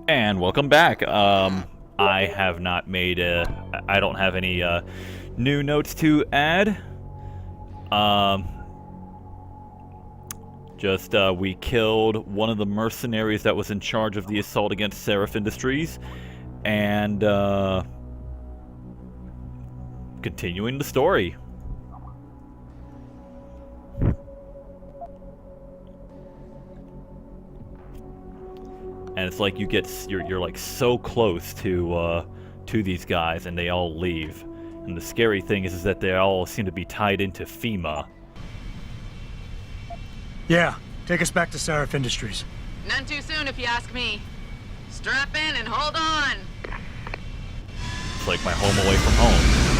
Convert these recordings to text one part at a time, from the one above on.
And welcome back. I have not made I don't have any new notes to add. Um, just we killed one of the mercenaries that was in charge of the assault against Seraph Industries, and continuing the story. And it's like you're like so close to these guys, and they all leave. And the scary thing is that they all seem to be tied into FEMA. Yeah, take us back to Seraph Industries. None too soon, if you ask me. Strap in and hold on. It's like my home away from home.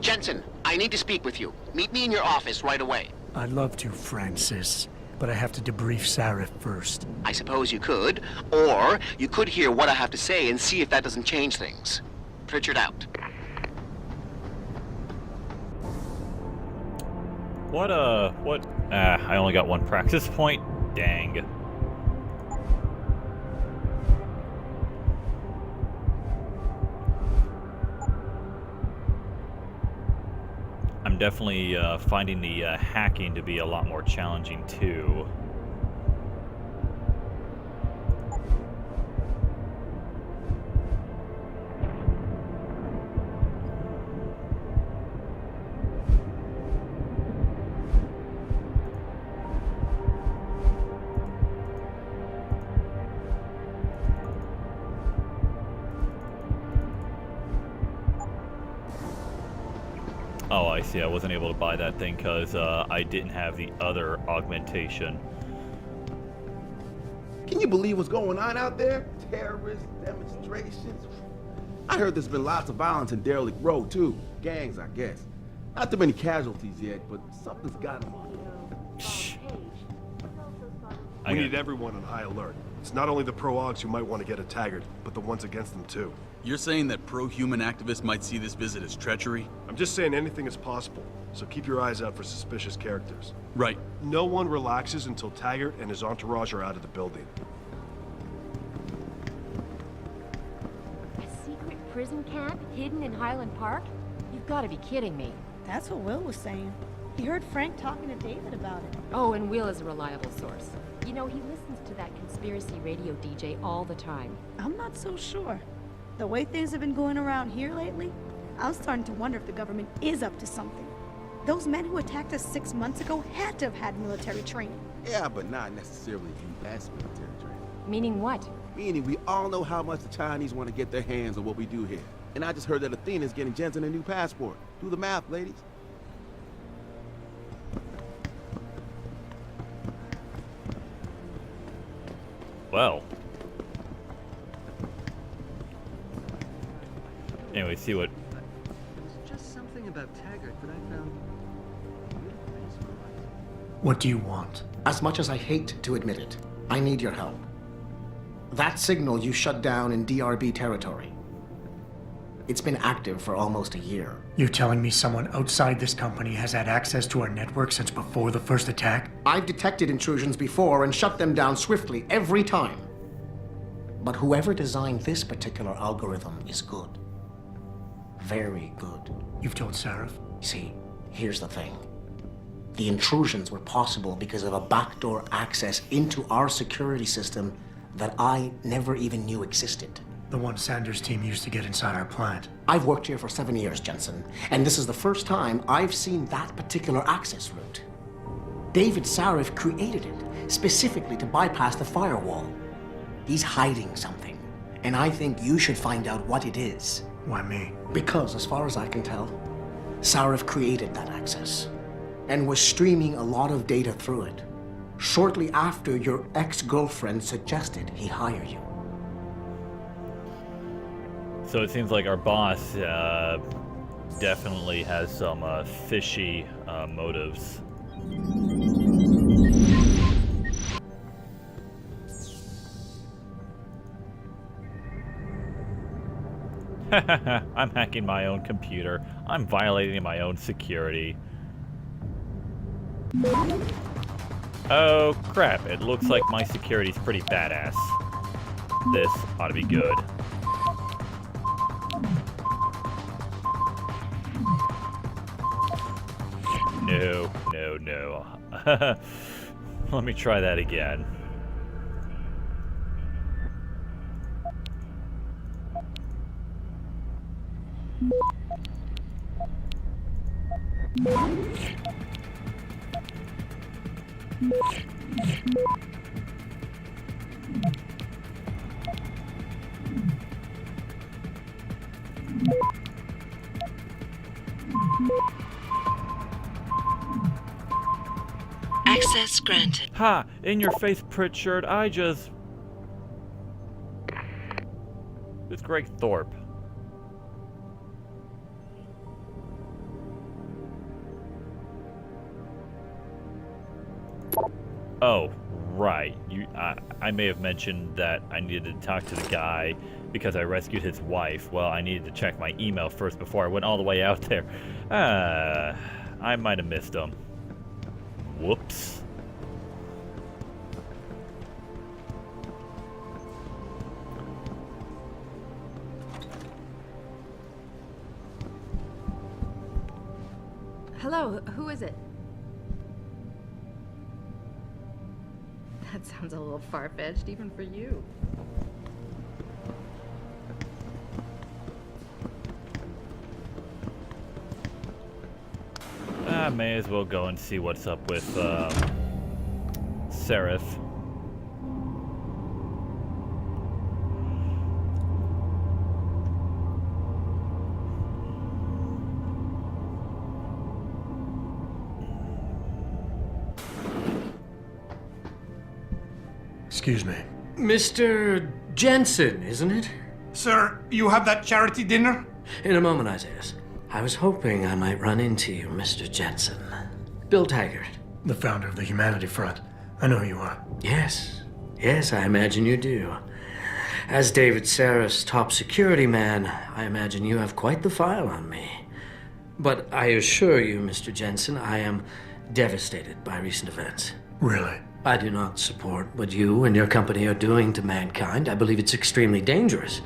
Jensen, I need to speak with you. Meet me in your office right away. I'd love to, Francis, but I have to debrief Seraph first. I suppose you could, or you could hear what I have to say and see if that doesn't change things. Pritchard out. I only got one practice point? Dang. I'm definitely finding the hacking to be a lot more challenging too. Oh, I see. I wasn't able to buy that thing because I didn't have the other augmentation. Can you believe what's going on out there? Terrorist demonstrations. I heard there's been lots of violence in Derelict Road, too. Gangs, I guess. Not too many casualties yet, but something's got them. Shh. We need everyone on high alert. It's not only the pro-augs who might want to get a Taggart, but the ones against them too. You're saying that pro-human activists might see this visit as treachery? I'm just saying anything is possible, so keep your eyes out for suspicious characters. Right. No one relaxes until Taggart and his entourage are out of the building. A secret prison camp hidden in Highland Park? You've got to be kidding me. That's what Will was saying. He heard Frank talking to David about it. Oh, and Will is a reliable source. You know, he listens to that conspiracy radio DJ all the time. I'm not so sure. The way things have been going around here lately, I'm starting to wonder if the government is up to something. Those men who attacked us 6 months ago had to have had military training. Yeah, but not necessarily U.S. military training. Meaning what? Meaning we all know how much the Chinese want to get their hands on what we do here. And I just heard that Athena's getting Jensen a new passport. Do the math, ladies. Well. Anyway, see what... There's just something about Taggart that I found really mesmerizing. What do you want? As much as I hate to admit it, I need your help. That signal you shut down in DRB territory. It's been active for almost a year. You're telling me someone outside this company has had access to our network since before the first attack? I've detected intrusions before and shut them down swiftly every time. But whoever designed this particular algorithm is good. Very good. You've told Seraph? See, here's the thing. The intrusions were possible because of a backdoor access into our security system that I never even knew existed. The one Sanders' team used to get inside our plant. I've worked here for 7 years, Jensen, and this is the first time I've seen that particular access route. David Sarif created it, specifically to bypass the firewall. He's hiding something, and I think you should find out what it is. Why me? Because, as far as I can tell, Sarif created that access, and was streaming a lot of data through it, shortly after your ex-girlfriend suggested he hire you. So it seems like our boss definitely has some fishy motives. I'm hacking my own computer. I'm violating my own security. Oh crap, it looks like my security's pretty badass. This ought to be good. No, no, no. Let me try that again. Access granted. Ha! In your face, Pritchard. It's Greg Thorpe. Oh, right. I may have mentioned that I needed to talk to the guy because I rescued his wife. Well, I needed to check my email first before I went all the way out there. I might have missed him. Whoops. Hello, who is it? That sounds a little far-fetched, even for you. I may as well go and see what's up with Seraph. Excuse me. Mr. Jensen, isn't it? Sir, you have that charity dinner? In a moment, Isaiah. I was hoping I might run into you, Mr. Jensen. Bill Taggart. The founder of the Humanity Front. I know who you are. Yes. Yes, I imagine you do. As David Sarif's top security man, I imagine you have quite the file on me. But I assure you, Mr. Jensen, I am devastated by recent events. Really? I do not support what you and your company are doing to mankind. I believe it's extremely dangerous.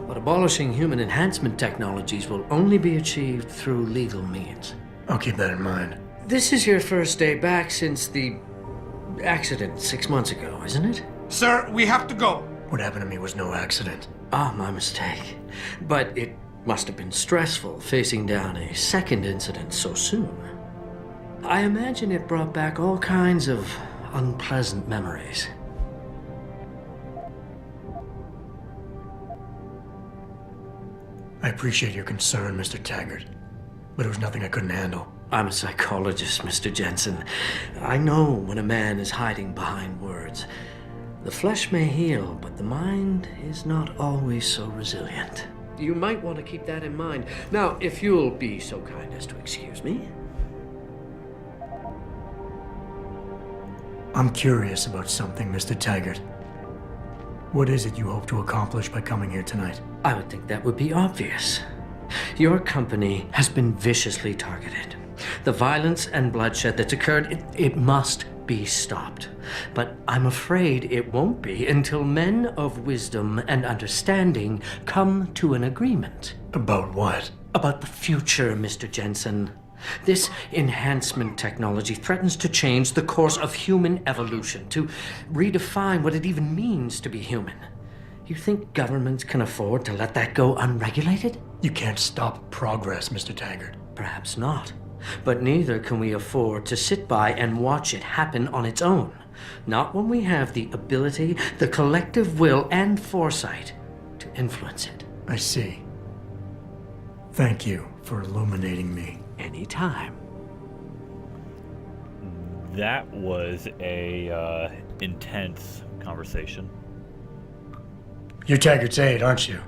But abolishing human enhancement technologies will only be achieved through legal means. I'll keep that in mind. This is your first day back since the accident 6 months ago, isn't it? Sir, we have to go. What happened to me was no accident. Ah, my mistake. But it must have been stressful facing down a second incident so soon. I imagine it brought back all kinds of unpleasant memories. I appreciate your concern, Mr. Taggart, but it was nothing I couldn't handle. I'm a psychologist, Mr. Jensen. I know when a man is hiding behind words. The flesh may heal, but the mind is not always so resilient. You might want to keep that in mind. Now, if you'll be so kind as to excuse me. I'm curious about something, Mr. Taggart. What is it you hope to accomplish by coming here tonight? I would think that would be obvious. Your company has been viciously targeted. The violence and bloodshed that's occurred, it must be stopped. But I'm afraid it won't be until men of wisdom and understanding come to an agreement. About what? About the future, Mr. Jensen. This enhancement technology threatens to change the course of human evolution, to redefine what it even means to be human. You think governments can afford to let that go unregulated? You can't stop progress, Mr. Taggart. Perhaps not. But neither can we afford to sit by and watch it happen on its own. Not when we have the ability, the collective will, and foresight to influence it. I see. Thank you for illuminating me. Anytime. That was a intense conversation. You're Taggart's aide, aren't you?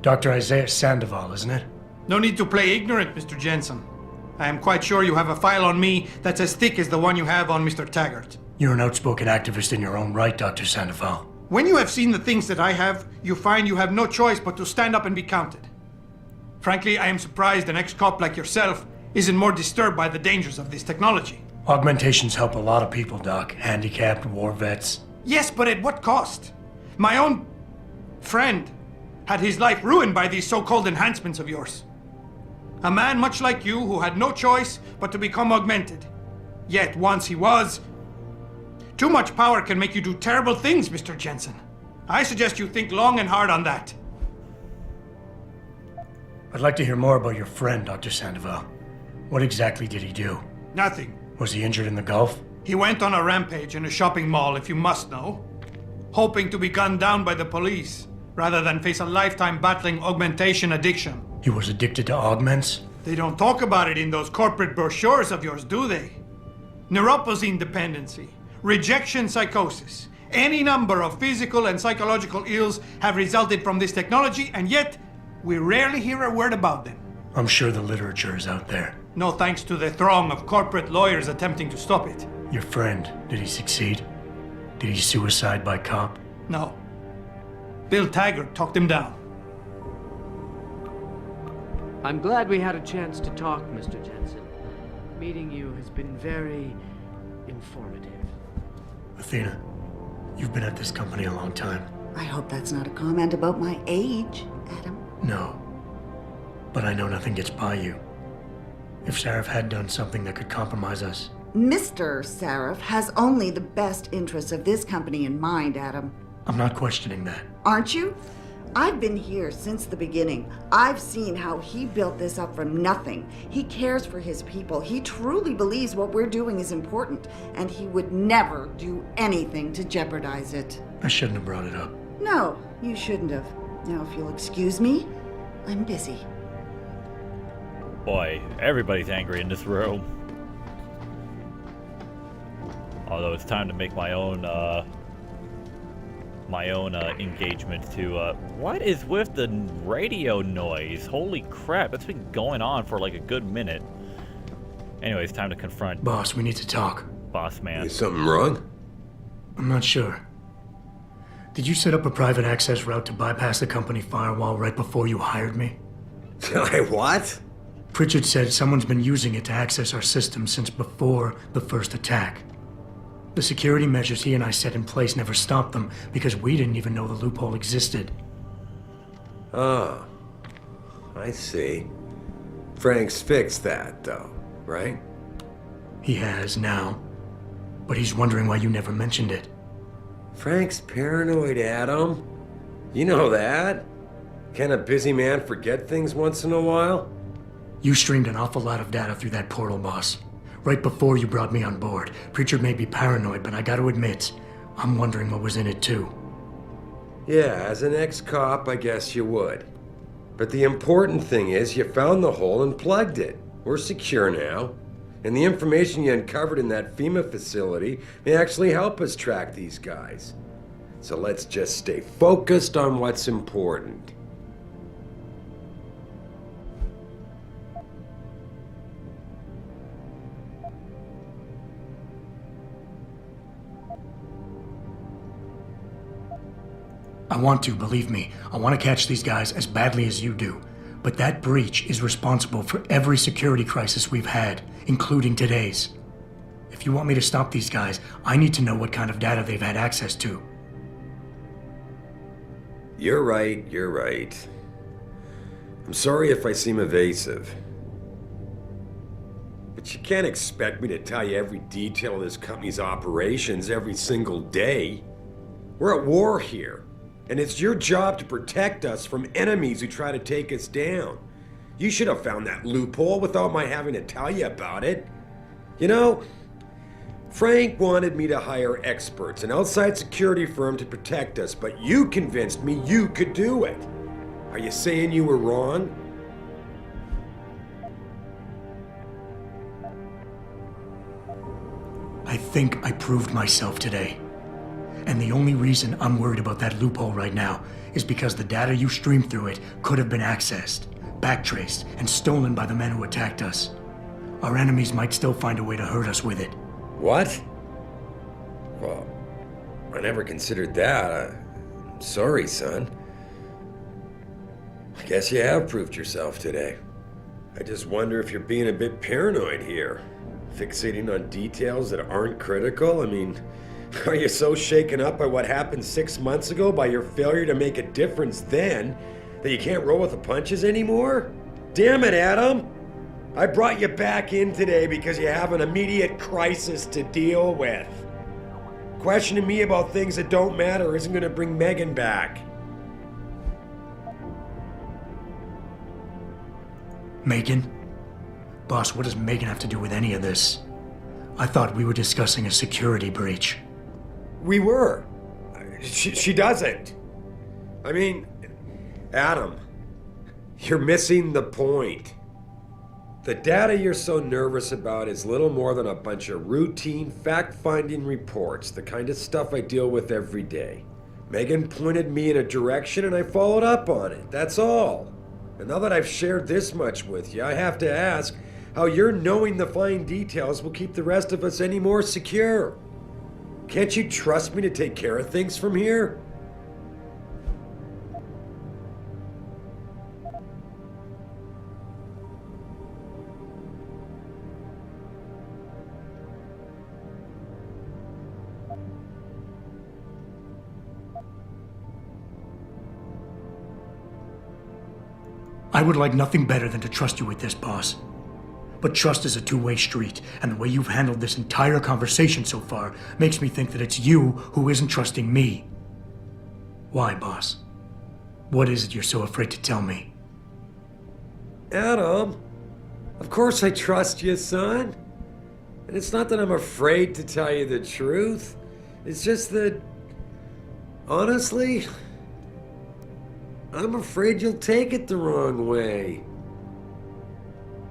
Dr. Isaiah Sandoval, isn't it? No need to play ignorant, Mr. Jensen. I am quite sure you have a file on me that's as thick as the one you have on Mr. Taggart. You're an outspoken activist in your own right, Dr. Sandoval. When you have seen the things that I have, you find you have no choice but to stand up and be counted. Frankly, I am surprised an ex-cop like yourself isn't more disturbed by the dangers of this technology. Augmentations help a lot of people, Doc. Handicapped, war vets. Yes, but at what cost? My own friend had his life ruined by these so-called enhancements of yours. A man much like you who had no choice but to become augmented. Yet once he was... Too much power can make you do terrible things, Mr. Jensen. I suggest you think long and hard on that. I'd like to hear more about your friend, Dr. Sandoval. What exactly did he do? Nothing. Was he injured in the Gulf? He went on a rampage in a shopping mall, if you must know. Hoping to be gunned down by the police, rather than face a lifetime battling augmentation addiction. He was addicted to augments? They don't talk about it in those corporate brochures of yours, do they? Neuroposine dependency, rejection psychosis, any number of physical and psychological ills have resulted from this technology, and yet we rarely hear a word about them. I'm sure the literature is out there. No thanks to the throng of corporate lawyers attempting to stop it. Your friend, did he succeed? Did he suicide by cop? No. Bill Taggart talked him down. I'm glad we had a chance to talk, Mr. Jensen. Meeting you has been very informative. Athena, you've been at this company a long time. I hope that's not a comment about my age, Adam. No. But I know nothing gets by you. If Sarif had done something that could compromise us... Mr. Sarif has only the best interests of this company in mind, Adam. I'm not questioning that. Aren't you? I've been here since the beginning. I've seen how he built this up from nothing. He cares for his people. He truly believes what we're doing is important, and he would never do anything to jeopardize it. I shouldn't have brought it up. No, you shouldn't have. Now, if you'll excuse me, I'm busy. Boy, everybody's angry in this room. Although it's time to make my own engagement to, what is with the radio noise? Holy crap, that's been going on for like a good minute. Anyway, it's time to confront... Boss, we need to talk. Boss man. Is something wrong? I'm not sure. Did you set up a private access route to bypass the company firewall right before you hired me? What? Pritchard said someone's been using it to access our system since before the first attack. The security measures he and I set in place never stopped them because we didn't even know the loophole existed. Oh, I see. Frank's fixed that, though, right? He has now, but he's wondering why you never mentioned it. Frank's paranoid, Adam. You know that. Can a busy man forget things once in a while? You streamed an awful lot of data through that portal, boss. Right before you brought me on board. Pritchard may be paranoid, but I gotta admit, I'm wondering what was in it too. Yeah, as an ex-cop, I guess you would. But the important thing is you found the hole and plugged it. We're secure now. And the information you uncovered in that FEMA facility may actually help us track these guys. So let's just stay focused on what's important. I want to, believe me. I want to catch these guys as badly as you do. But that breach is responsible for every security crisis we've had, including today's. If you want me to stop these guys, I need to know what kind of data they've had access to. You're right. I'm sorry if I seem evasive. But you can't expect me to tell you every detail of this company's operations every single day. We're at war here. And it's your job to protect us from enemies who try to take us down. You should have found that loophole without my having to tell you about it. You know, Frank wanted me to hire experts, an outside security firm to protect us, but you convinced me you could do it. Are you saying you were wrong? I think I proved myself today. And the only reason I'm worried about that loophole right now is because the data you streamed through it could have been accessed, backtraced, and stolen by the men who attacked us. Our enemies might still find a way to hurt us with it. What? Well, I never considered that. I'm sorry, son. I guess you have proved yourself today. I just wonder if you're being a bit paranoid here. Fixating on details that aren't critical? I mean, are you so shaken up by what happened 6 months ago, by your failure to make a difference then, that you can't roll with the punches anymore? Damn it, Adam! I brought you back in today because you have an immediate crisis to deal with. Questioning me about things that don't matter isn't going to bring Megan back. Megan? Boss, what does Megan have to do with any of this? I thought we were discussing a security breach. We were. She doesn't. I mean, Adam, you're missing the point. The data you're so nervous about is little more than a bunch of routine, fact-finding reports, the kind of stuff I deal with every day. Megan pointed me in a direction and I followed up on it, that's all. And now that I've shared this much with you, I have to ask how your knowing the fine details will keep the rest of us any more secure. Can't you trust me to take care of things from here? I would like nothing better than to trust you with this, boss. But trust is a two-way street, and the way you've handled this entire conversation so far makes me think that it's you who isn't trusting me. Why, boss? What is it you're so afraid to tell me? Adam, of course I trust you, son. And it's not that I'm afraid to tell you the truth. It's just that, honestly, I'm afraid you'll take it the wrong way.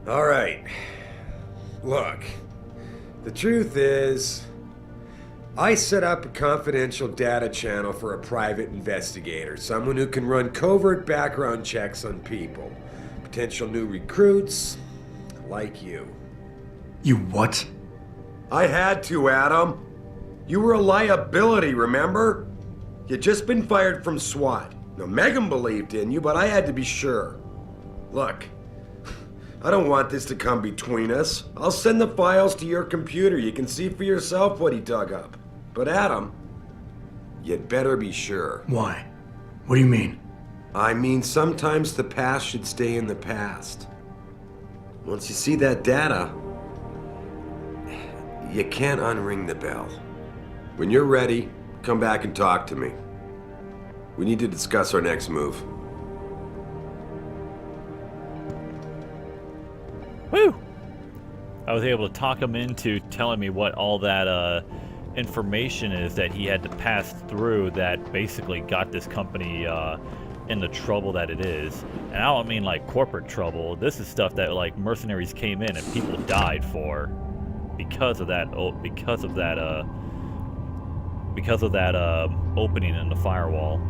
All right. Look, the truth is, I set up a confidential data channel for a private investigator, someone who can run covert background checks on people, potential new recruits, like you. You what? I had to, Adam. You were a liability, remember? You'd just been fired from SWAT. Now, Megan believed in you, but I had to be sure. Look, I don't want this to come between us. I'll send the files to your computer. You can see for yourself what he dug up. But Adam, you'd better be sure. Why? What do you mean? I mean, sometimes the past should stay in the past. Once you see that data, you can't unring the bell. When you're ready, come back and talk to me. We need to discuss our next move. Woo! I was able to talk him into telling me what all that information is that he had to pass through that basically got this company in the trouble that it is. And I don't mean like corporate trouble. This is stuff that like mercenaries came in and people died for because of that. Because of that opening in the firewall.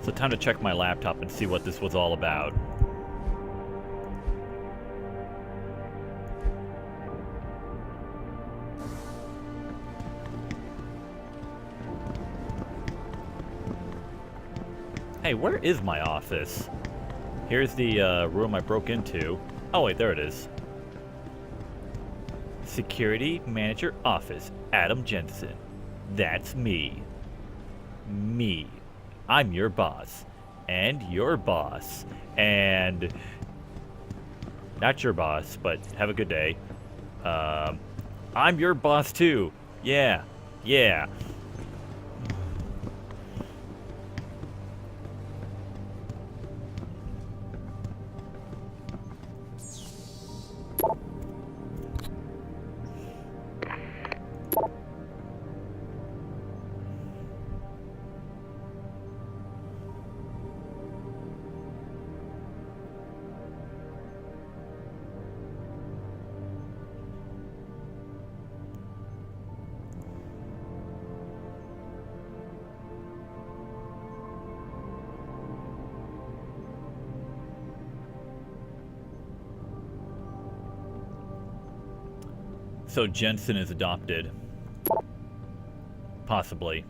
So time to check my laptop and see what this was all about. Hey, where is my office? Here's the room I broke into. Oh wait, there it is. Security Manager Office, Adam Jensen. That's me. Me. I'm your boss. And your boss. And not your boss, but have a good day. I'm your boss too. Yeah. Yeah. So Jensen is adopted. Possibly.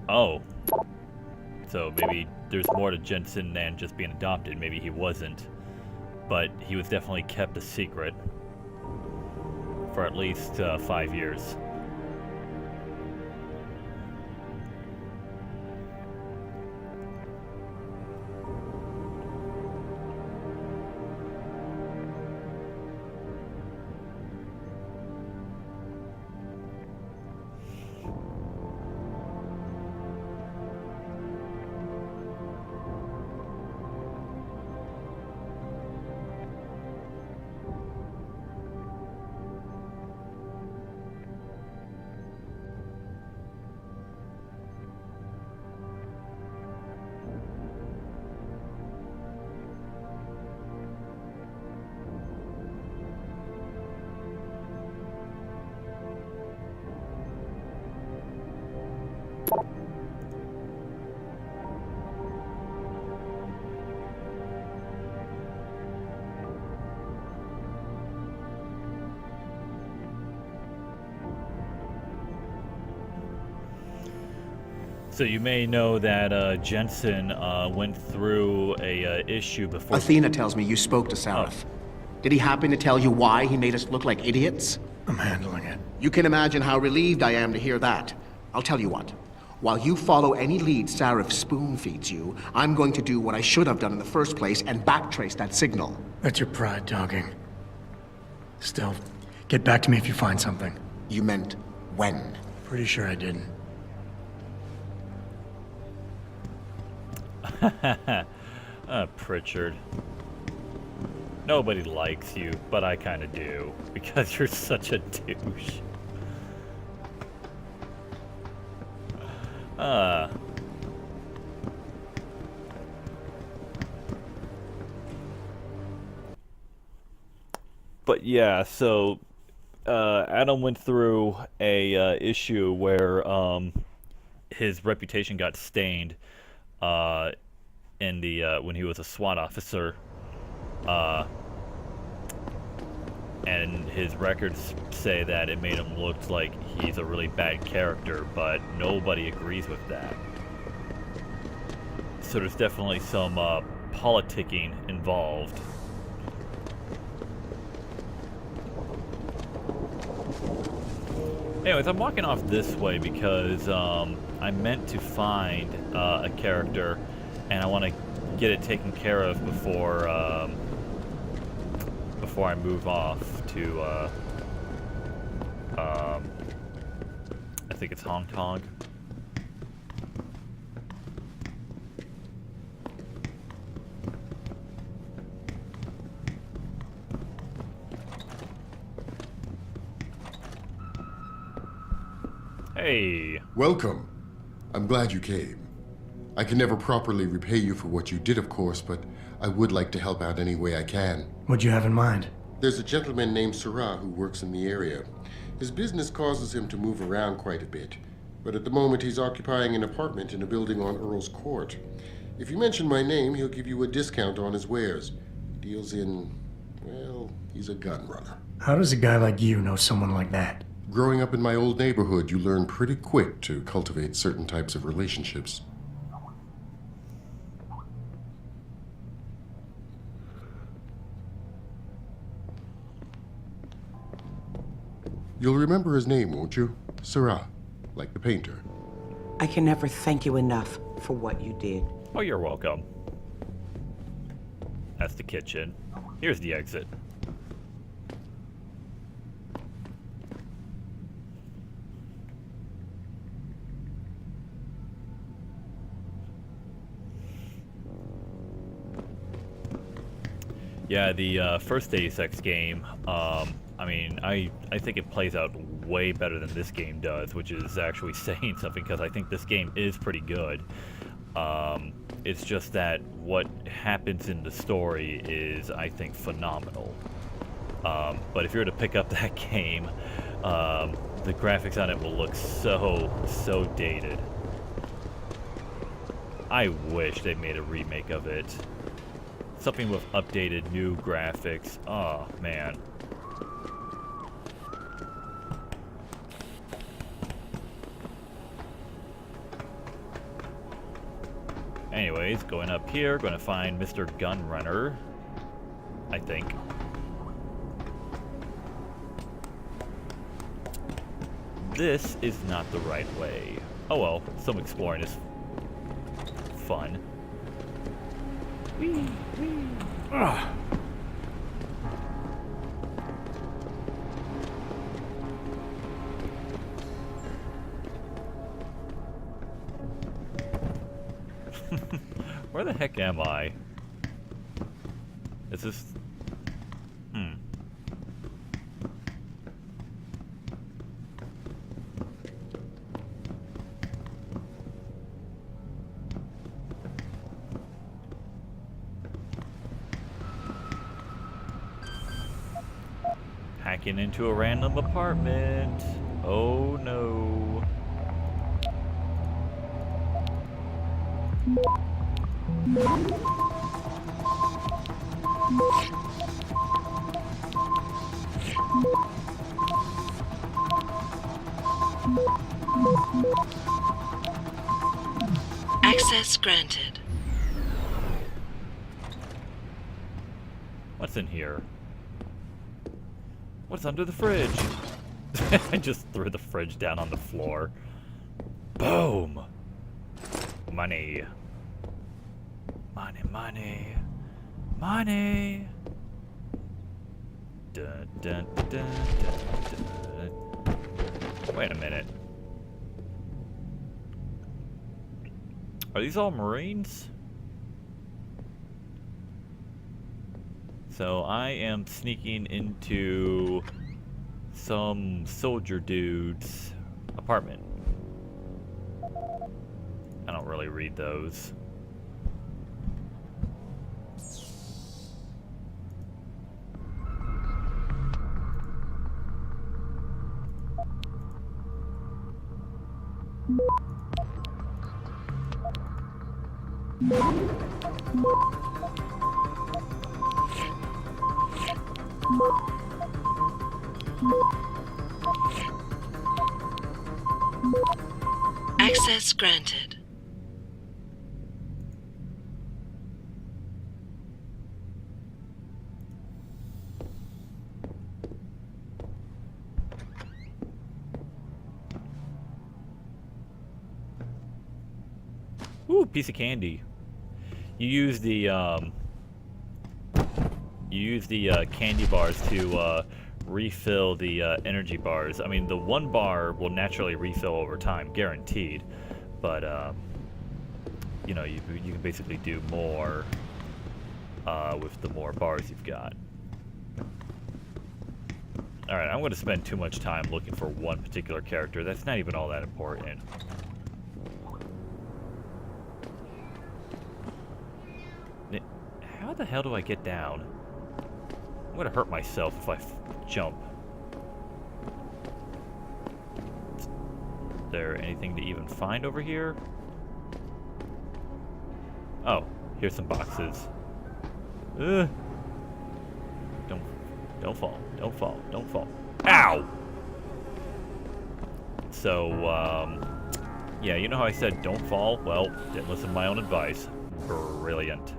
Oh. So maybe there's more to Jensen than just being adopted. Maybe he wasn't. But he was definitely kept a secret for at least 5 years. So you may know that Jensen went through a issue before. Athena tells me you spoke to Sarif. Did he happen to tell you why he made us look like idiots? I'm handling it. You can imagine how relieved I am to hear that. I'll tell you what. While you follow any lead Sarif spoon feeds you, I'm going to do what I should have done in the first place and backtrace that signal. That's your pride talking. Still, get back to me if you find something. You meant when? Pretty sure I didn't. Pritchard. Nobody likes you, but I kind of do, because you're such a douche. But yeah, so Adam went through a issue where his reputation got stained in the when he was a SWAT officer, and his records say that it made him look like he's a really bad character, but nobody agrees with that. So there's definitely some politicking involved. Anyways, I'm walking off this way because I meant to find a character, and I want to get it taken care of before I move off to I think it's Hong Kong. Hey. Welcome. I'm glad you came. I can never properly repay you for what you did, of course, but I would like to help out any way I can. What'd you have in mind? There's a gentleman named Sarah who works in the area. His business causes him to move around quite a bit, but at the moment he's occupying an apartment in a building on Earl's Court. If you mention my name, he'll give you a discount on his wares. He deals in, well, he's a gun runner. How does a guy like you know someone like that? Growing up in my old neighborhood, you learn pretty quick to cultivate certain types of relationships. You'll remember his name, won't you? Sarah, like the painter. I can never thank you enough for what you did. Oh, you're welcome. That's the kitchen. Here's the exit. Yeah, the first Deus Ex game, I mean, I think it plays out way better than this game does, which is actually saying something, because I think this game is pretty good. It's just that what happens in the story is, I think, phenomenal. But if you were to pick up that game, the graphics on it will look so dated. I wish they made a remake of it. Something with updated new graphics. Oh, man. Anyways, going up here, going to find Mr. Gunrunner, I think. This is not the right way. Oh well, some exploring is fun. Whee, whee. Ugh. Where the heck am I? Is this... Hacking into a random apartment. Oh no. Access granted. What's in here? What's under the fridge? I just threw the fridge down on the floor. Boom! Money. Money, money. Money! Dun, dun, dun, dun, dun. Wait a minute. Are these all Marines? So I am sneaking into some soldier dude's apartment. I don't really read those. Access granted. Ooh, piece of candy. You use the candy bars to refill the energy bars. I mean, the one bar will naturally refill over time, guaranteed. But you know, you can basically do more with the more bars you've got. All right, I'm going to spend too much time looking for one particular character. That's not even all that important. the hell do I get down? I'm gonna hurt myself if I jump. Is there anything to even find over here? Oh, here's some boxes. Don't fall. Don't fall. Don't fall. Ow! So, yeah, you know how I said don't fall? Well, didn't listen to my own advice. Brilliant.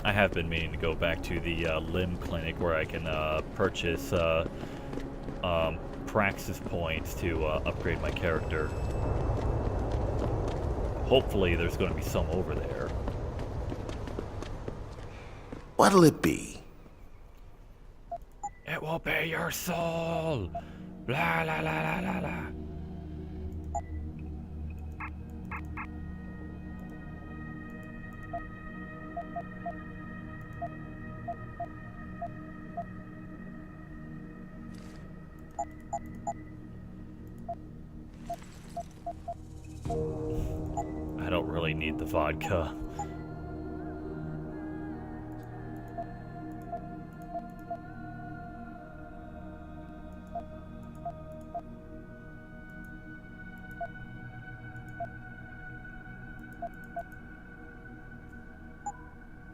I have been meaning to go back to the limb clinic where I can purchase praxis points to upgrade my character. Hopefully there's going to be some over there. What'll it be? It will be your soul! Blah, la, la, la, la, la. I don't really need the vodka.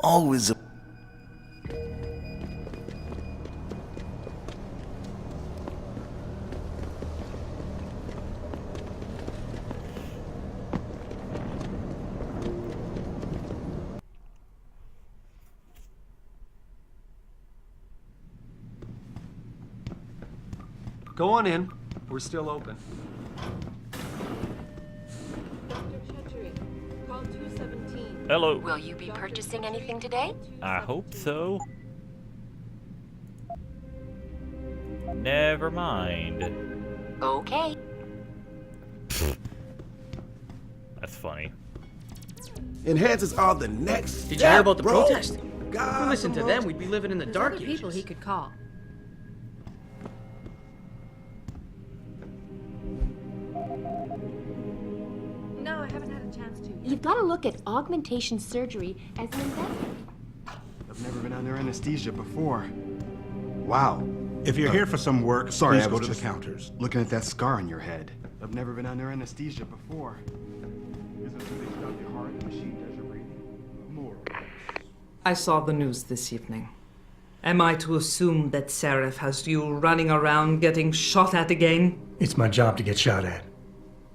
Always a... Go on in. We're still open. Hello. Will you be purchasing anything today? I hope so. Never mind. Okay. That's funny. Enhancers are the next Did you hear about the bro. protest? If we listened to them, we'd be living in the dark Other ages. people he could call. No, I haven't had a chance to. You've got to look at augmentation surgery as an investment. I've never been under anesthesia before. Wow. If you're here for some work, Sorry, please I go was to the just counters. looking at that scar on your head. I've never been under anesthesia before. Is this where they stop your heart and machine does your breathing? More. I saw the news this evening. Am I to assume that Seraph has you running around getting shot at again? It's my job to get shot at.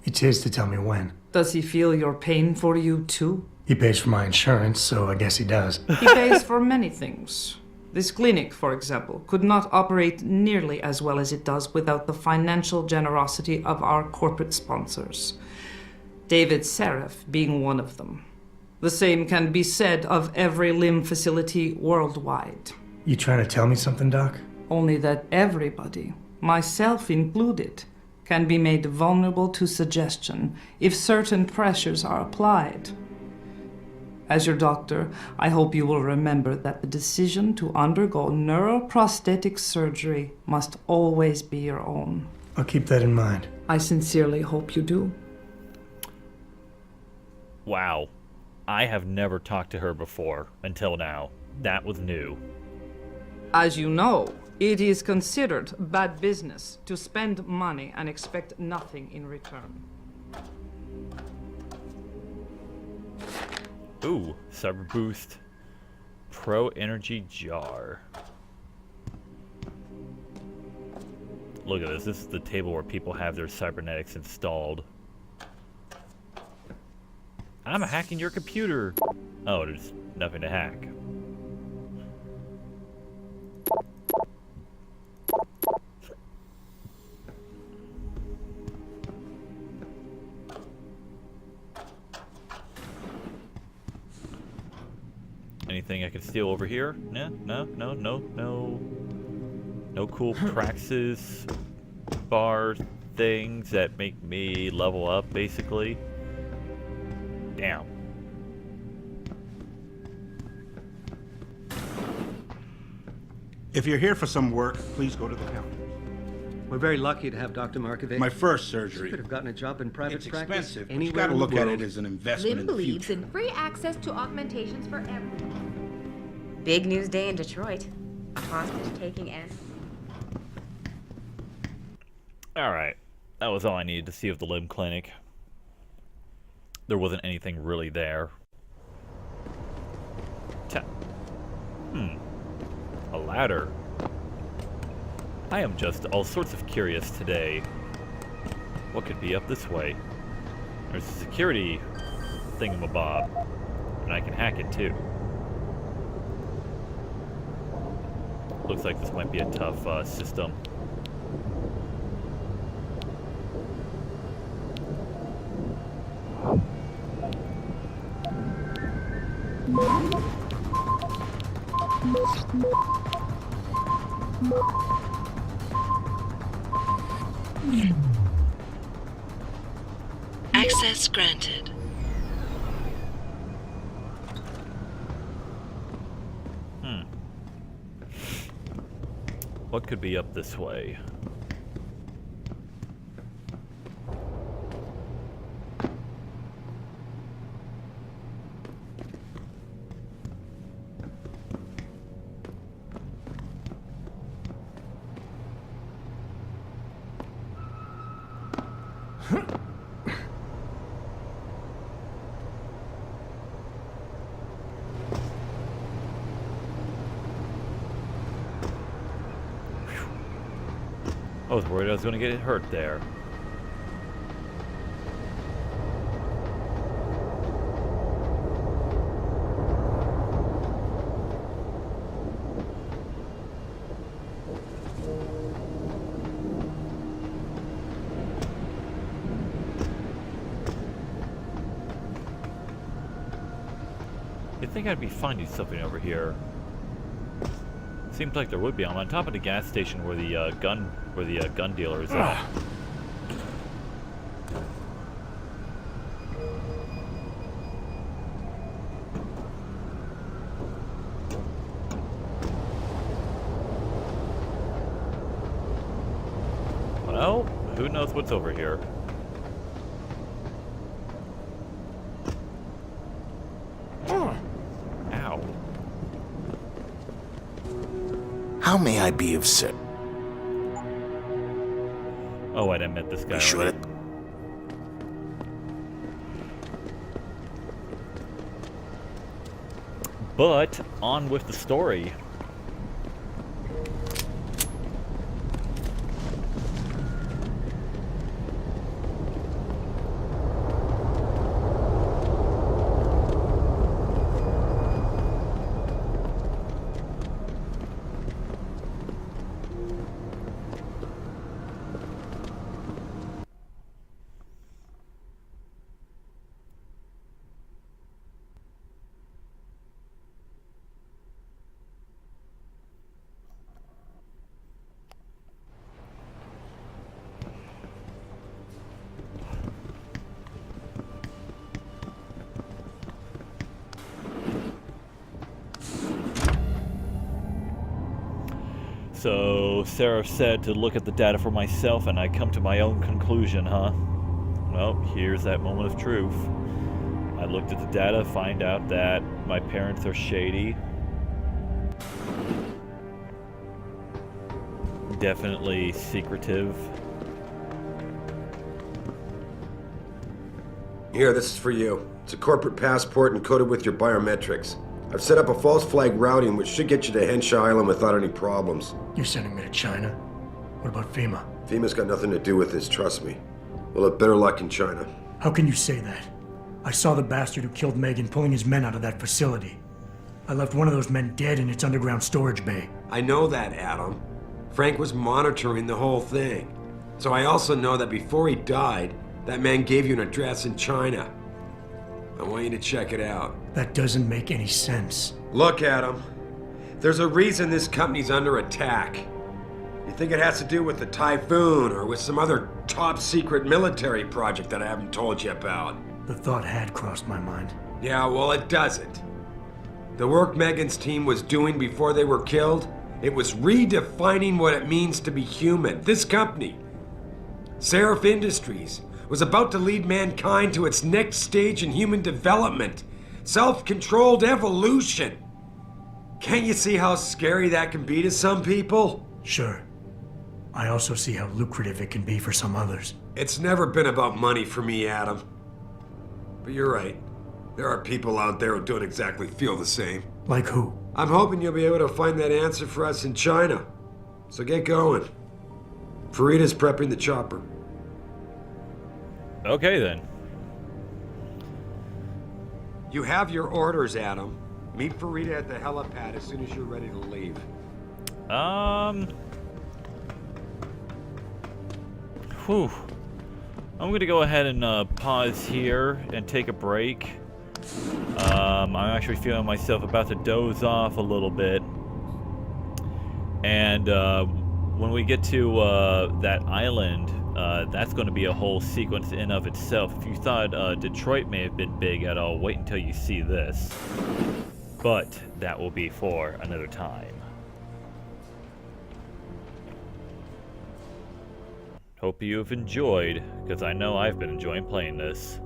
It's his to tell me when. Does he feel your pain for you too? He pays for my insurance, so I guess he does. He pays for many things. This clinic, for example, could not operate nearly as well as it does without the financial generosity of our corporate sponsors. David Seraph being one of them. The same can be said of every limb facility worldwide. You trying to tell me something, Doc? Only that everybody, myself included, can be made vulnerable to suggestion if certain pressures are applied. As your doctor, I hope you will remember that the decision to undergo neuroprosthetic surgery must always be your own. I'll keep that in mind. I sincerely hope you do. Wow. I have never talked to her before until now. That was new. As you know, it is considered bad business to spend money and expect nothing in return. Ooh, Cyber Boost Pro Energy Jar. Look at this. This is the table where people have their cybernetics installed. I'm hacking your computer. Oh, there's nothing to hack. Anything I can steal over here? No. No cool praxis bar things that make me level up, basically. Damn. If you're here for some work, please go to the counters. We're very lucky to have Dr. Markovic. My first She surgery. could have gotten a job in private It's practice expensive, but you anywhere gotta in the look at world. it as an investment Lim in the believes future. in free access to augmentations for everyone. Big news day in Detroit. A hostage-taking end. Alright. That was all I needed to see of the limb clinic. There wasn't anything really there. A ladder. I am just all sorts of curious today. What could be up this way? There's a security thingamabob, and I can hack it too. Looks like this might be a tough system. Access granted. What could be up this way? I was worried I was going to get hurt there. You'd think I'd be finding something over here. Seems like there would be. I'm on top of the gas station where the gun dealer is at. Well, who knows what's over here? Ow. How may I be of service? Oh, I met this guy. Sure. But on with the story. So, Sarah said to look at the data for myself, and I come to my own conclusion, huh? Well, here's that moment of truth. I looked at the data, find out that my parents are shady. Definitely secretive. Here, this is for you. It's a corporate passport encoded with your biometrics. I've set up a false flag routing which should get you to Henshaw Island without any problems. You're sending me to China? What about FEMA? FEMA's got nothing to do with this, trust me. We'll have better luck in China. How can you say that? I saw the bastard who killed Megan pulling his men out of that facility. I left one of those men dead in its underground storage bay. I know that, Adam. Frank was monitoring the whole thing. So I also know that before he died, that man gave you an address in China. I want you to check it out. That doesn't make any sense. Look, Adam. There's a reason this company's under attack. You think it has to do with the Typhoon or with some other top-secret military project that I haven't told you about? The thought had crossed my mind. Yeah, well, it doesn't. The work Megan's team was doing before they were killed, It was redefining what it means to be human. This company, Seraph Industries, was about to lead mankind to its next stage in human development. Self-controlled evolution. Can't you see how scary that can be to some people? Sure. I also see how lucrative it can be for some others. It's never been about money for me, Adam. But you're right. There are people out there who don't exactly feel the same. Like who? I'm hoping you'll be able to find that answer for us in China. So get going. Farida's prepping the chopper. Okay, then. You have your orders, Adam. Meet Farida at the helipad as soon as you're ready to leave. Whew. I'm gonna go ahead and pause here and take a break. I'm actually feeling myself about to doze off a little bit. And when we get to that island, that's going to be a whole sequence in of itself. If you thought Detroit may have been big at all, wait until you see this. But that will be for another time. Hope you've enjoyed, because I know I've been enjoying playing this.